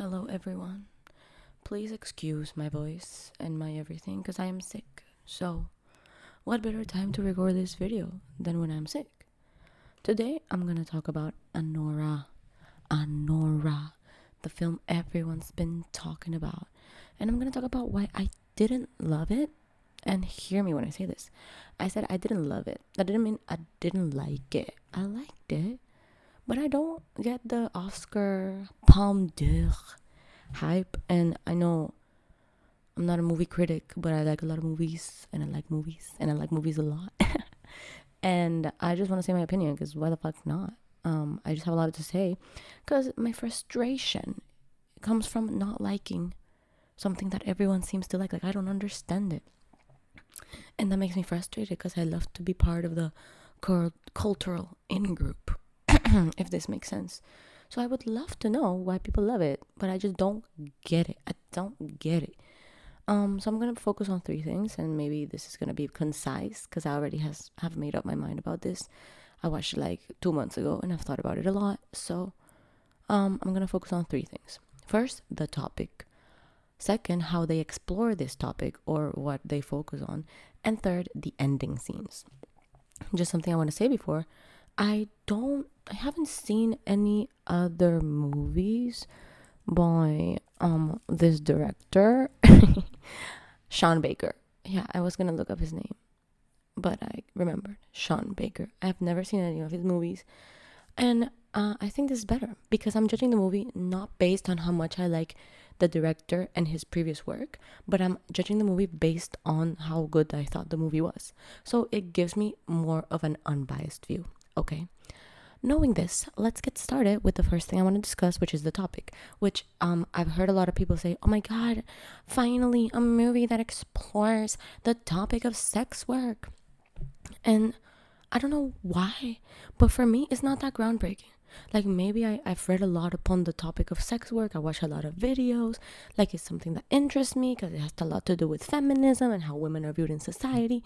Hello, everyone. Please excuse my voice and my everything because I am sick. So, what better time to record this video than when I'm sick? Today, I'm gonna talk about Anora. Anora, the film everyone's been talking about. And I'm gonna talk about why I didn't love it. And hear me when I say this. I said I didn't love it. That didn't mean I didn't like it. I liked it. But I don't get the Oscar Palme d'Or hype. And I know I'm not a movie critic, but I like a lot of movies. And I like movies. And I like movies a lot. And I just want to say my opinion because why the fuck not? I just have a lot to say because my frustration comes from not liking something that everyone seems to like. Like, I don't understand it. And that makes me frustrated because I love to be part of the cultural in-group, if this makes sense. So I would love to know why people love it, but I just don't get it. I don't get it. So I'm gonna focus on three things, and maybe this is gonna be concise because I already have made up my mind about this. I watched it like 2 months ago, and I've thought about it a lot. So, I'm gonna focus on three things. First, the topic. Second, how they explore this topic or what they focus on, and third, the ending scenes. Just something I want to say before. I haven't seen any other movies by this director, Sean Baker. Yeah, I was gonna look up his name, but I remembered Sean Baker. I've never seen any of his movies, and I think this is better because I'm judging the movie not based on how much I like the director and his previous work, but I'm judging the movie based on how good I thought the movie was. So it gives me more of an unbiased view. Okay. Knowing this, let's get started with the first thing I want to discuss, which is the topic, which I've heard a lot of people say, oh my god, finally a movie that explores the topic of sex work. And I don't know why, but for me, it's not that groundbreaking. Like, maybe I've read a lot upon the topic of sex work. I watch a lot of videos. Like, it's something that interests me because it has a lot to do with feminism and how women are viewed in society.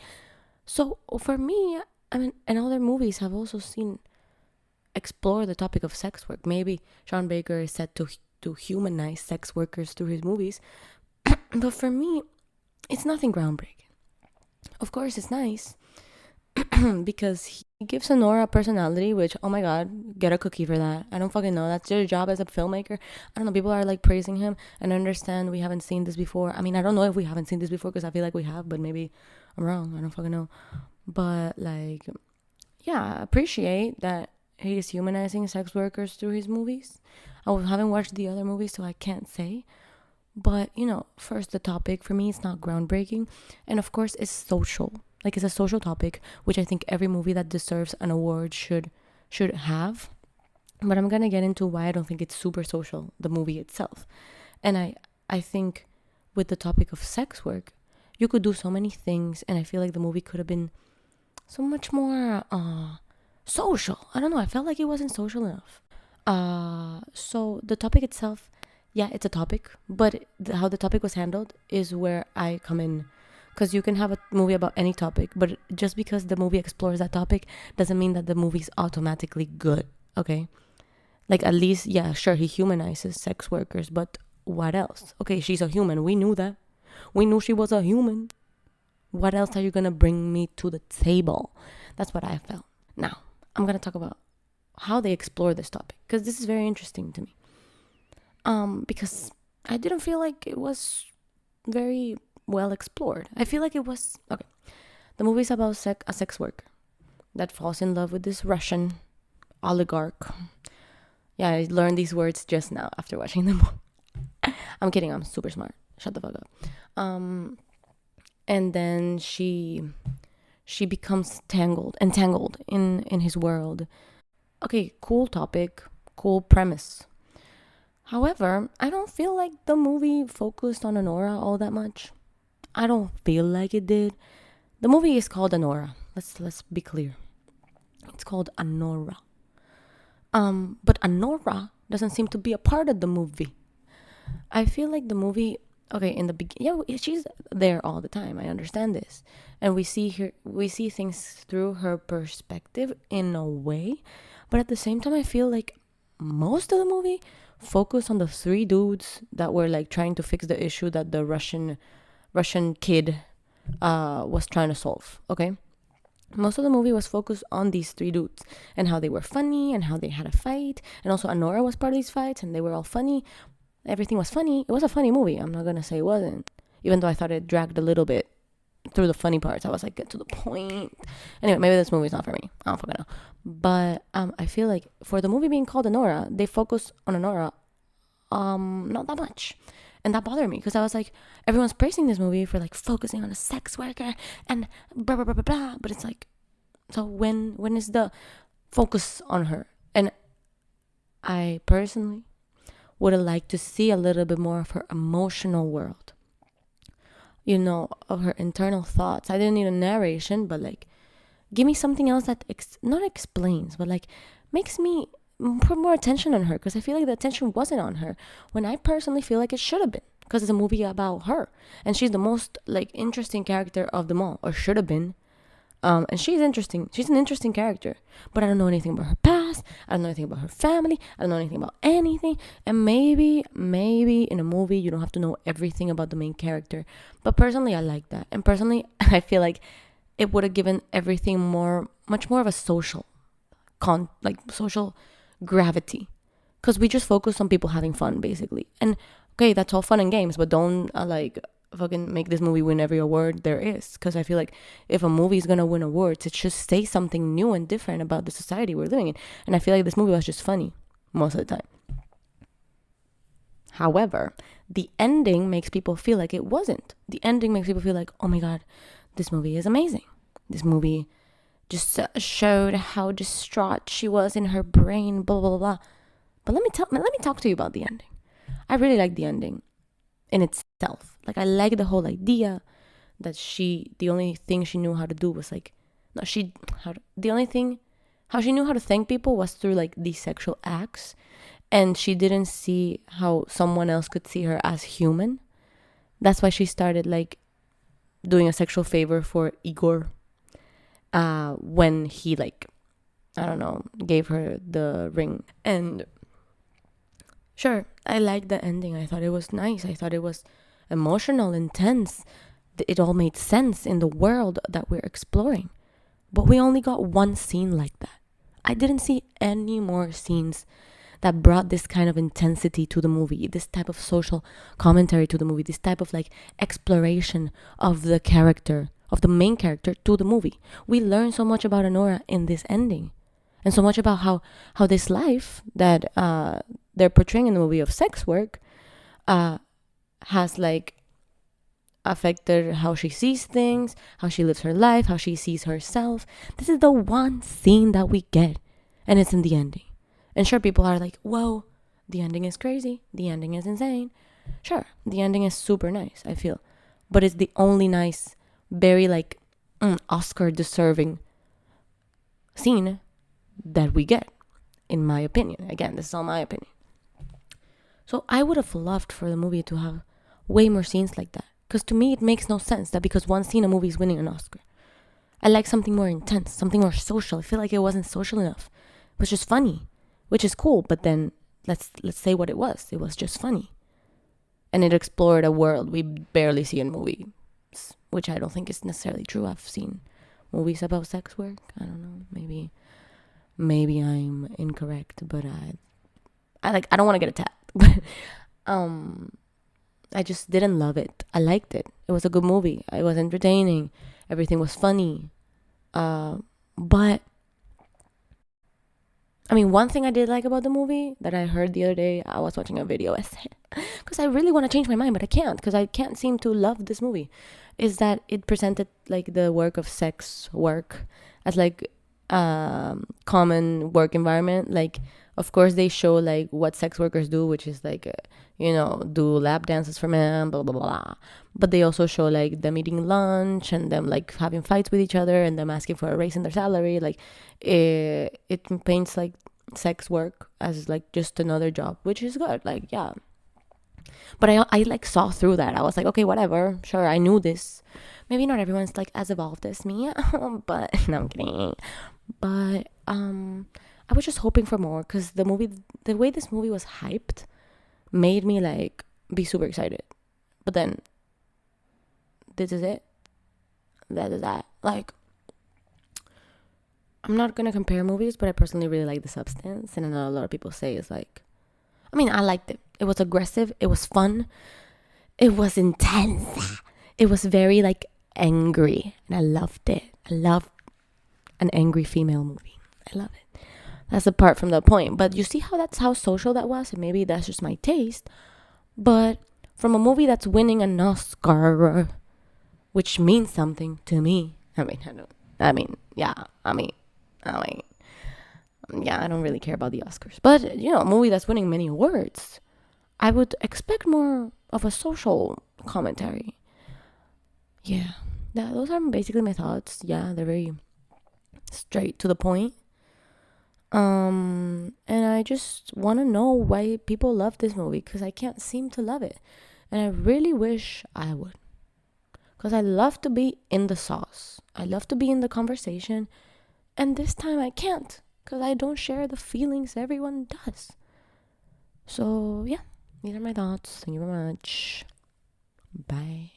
So for me, I mean, and other movies have also seen explore the topic of sex work. Maybe Sean Baker is set to humanize sex workers through his movies. But for me, it's nothing groundbreaking. Of course, it's nice because he gives Anora a personality, which, oh my god, get a cookie for that. I don't fucking know. That's your job as a filmmaker. I don't know. People are like praising him, and I understand we haven't seen this before. I mean, I don't know if we haven't seen this before because I feel like we have, but maybe I'm wrong. I don't fucking know. But, like, yeah, appreciate that he's humanizing sex workers through his movies. I haven't watched the other movies, so I can't say. But, first, the topic for me is not groundbreaking. And of course, it's social. Like, it's a social topic, which I think every movie that deserves an award should have. But I'm gonna get into why I don't think it's super social, the movie itself. And I think with the topic of sex work, you could do so many things, and I feel like the movie could have been so much more social. I don't know. I felt like it wasn't social enough. So the topic itself, yeah, it's a topic, but how the topic was handled is where I come in. Because you can have a movie about any topic, but just because the movie explores that topic doesn't mean that the movie's automatically good, okay? Like, at least, yeah, sure, he humanizes sex workers, but what else? Okay, she's a human. We knew that. We knew she was a human. What else are you gonna bring me to the table? That's what I felt. Now, I'm gonna talk about how they explore this topic, because this is very interesting to me. Because I didn't feel like it was very well explored. I feel like it was okay. The movie's about a sex worker that falls in love with this Russian oligarch. Yeah, I learned these words just now after watching the movie. I'm kidding. I'm super smart. Shut the fuck up. And then she becomes entangled in his world. Okay, cool topic, cool premise. However, I don't feel like the movie focused on Anora all that much. I don't feel like it did. The movie is called Anora. Let's be clear. It's called Anora. But Anora doesn't seem to be a part of the movie. I feel like the movie, okay, in the beginning, yeah, she's there all the time. I understand this, and we see things through her perspective in a way, but at the same time, I feel like most of the movie focus on the three dudes that were like trying to fix the issue that the Russian kid was trying to solve. Okay, most of the movie was focused on these three dudes and how they were funny and how they had a fight, and also Anora was part of these fights and they were all funny. Everything was funny. It was a funny movie. I'm not gonna say it wasn't, even though I thought it dragged a little bit through the funny parts. I was like, get to the point. Anyway, maybe this movie's not for me. I don't fucking know. But I feel like for the movie being called Anora, they focus on Anora not that much. And that bothered me because I was like, everyone's praising this movie for like focusing on a sex worker and blah blah blah blah blah. But it's like, so when is the focus on her? And I personally would have liked to see a little bit more of her emotional world, you know, of her internal thoughts. I didn't need a narration, but like, give me something else that not explains, but like makes me put more attention on her, because I feel like the attention wasn't on her when I personally feel like it should have been, because it's a movie about her and she's the most like interesting character of them all, or should have been. And she's interesting. She's an interesting character, but I don't know anything about her past. I don't know anything about her family. I don't know anything about anything. And maybe in a movie you don't have to know everything about the main character. But personally, I like that. And personally, I feel like it would have given everything much more of a social social gravity, because we just focus on people having fun basically. And okay, that's all fun and games, but don't fucking make this movie win every award there is, because I feel like if a movie is gonna win awards, it should say something new and different about the society we're living in. And I feel like this movie was just funny most of the time. However, the ending makes people feel like it wasn't. The ending makes people feel like, oh my god, this movie is amazing. This movie just showed how distraught she was in her brain, blah blah blah. But let me talk to you about the ending. I really like the ending in itself. Like, I like the whole idea that the only thing she knew how to do was like, how she knew how to thank people was through like these sexual acts, and she didn't see how someone else could see her as human. That's why she started like doing a sexual favor for Igor, when he like, I don't know, gave her the ring. And sure, I liked the ending. I thought it was nice. I thought it was emotional, intense. It all made sense in the world that we're exploring. But we only got one scene like that. I didn't see any more scenes that brought this kind of intensity to the movie, this type of social commentary to the movie, this type of like exploration of the character, of the main character, to the movie. We learn so much about Anora in this ending, and so much about how this life that they're portraying in the movie of sex work has like affected how she sees things, how she lives her life, how she sees herself. This is the one scene that we get, and it's in the ending. And sure, people are like, whoa, the ending is crazy, the ending is insane. Sure, the ending is super nice, I feel, but it's the only nice, very like Oscar deserving scene that we get, in my opinion. Again, this is all my opinion. So I would have loved for the movie to have way more scenes like that, because to me it makes no sense that because one scene a movie is winning an Oscar. I like something more intense, something more social. I feel like it wasn't social enough. It was just funny, which is cool, but then let's say what it was. It was just funny. And it explored a world we barely see in movies, which I don't think is necessarily true. I've seen movies about sex work. I don't know. Maybe I'm incorrect, but I don't want to get attacked. But I just didn't love it. I liked it. It was a good movie. It was entertaining. Everything was funny. But I mean, one thing I did like about the movie that I heard the other day, I was watching a video essay, because I really want to change my mind, but I can't, because I can't seem to love this movie, is that it presented like the work of sex work as like common work environment. Like, of course they show like what sex workers do, which is like do lap dances for men, blah blah blah, but they also show like them eating lunch and them like having fights with each other and them asking for a raise in their salary. Like it paints like sex work as like just another job, which is good. Like, yeah, but I like saw through that. I was like, okay, whatever, sure, I knew this. Maybe not everyone's like as evolved as me, but no, I'm kidding. But I was just hoping for more, because the way this movie was hyped made me like be super excited. But then this is it. That is that. Like, I'm not gonna compare movies, but I personally really like the substance, and I know a lot of people say it's like, I mean, I liked it. It was aggressive. It was fun. It was intense. It was very like angry, and I loved it. I love an angry female movie. I love it. That's apart from the point. But you see how that's how social that was, and maybe that's just my taste. But from a movie that's winning an Oscar, which means something to me. I mean, I don't really care about the Oscars. But, a movie that's winning many awards, I would expect more of a social commentary. Yeah, those are basically my thoughts. Yeah, they're very straight to the point. And I just want to know why people love this movie, because I can't seem to love it. And I really wish I would. Because I love to be in the sauce. I love to be in the conversation. And this time I can't, because I don't share the feelings everyone does. So, yeah, these are my thoughts. Thank you very much. Bye.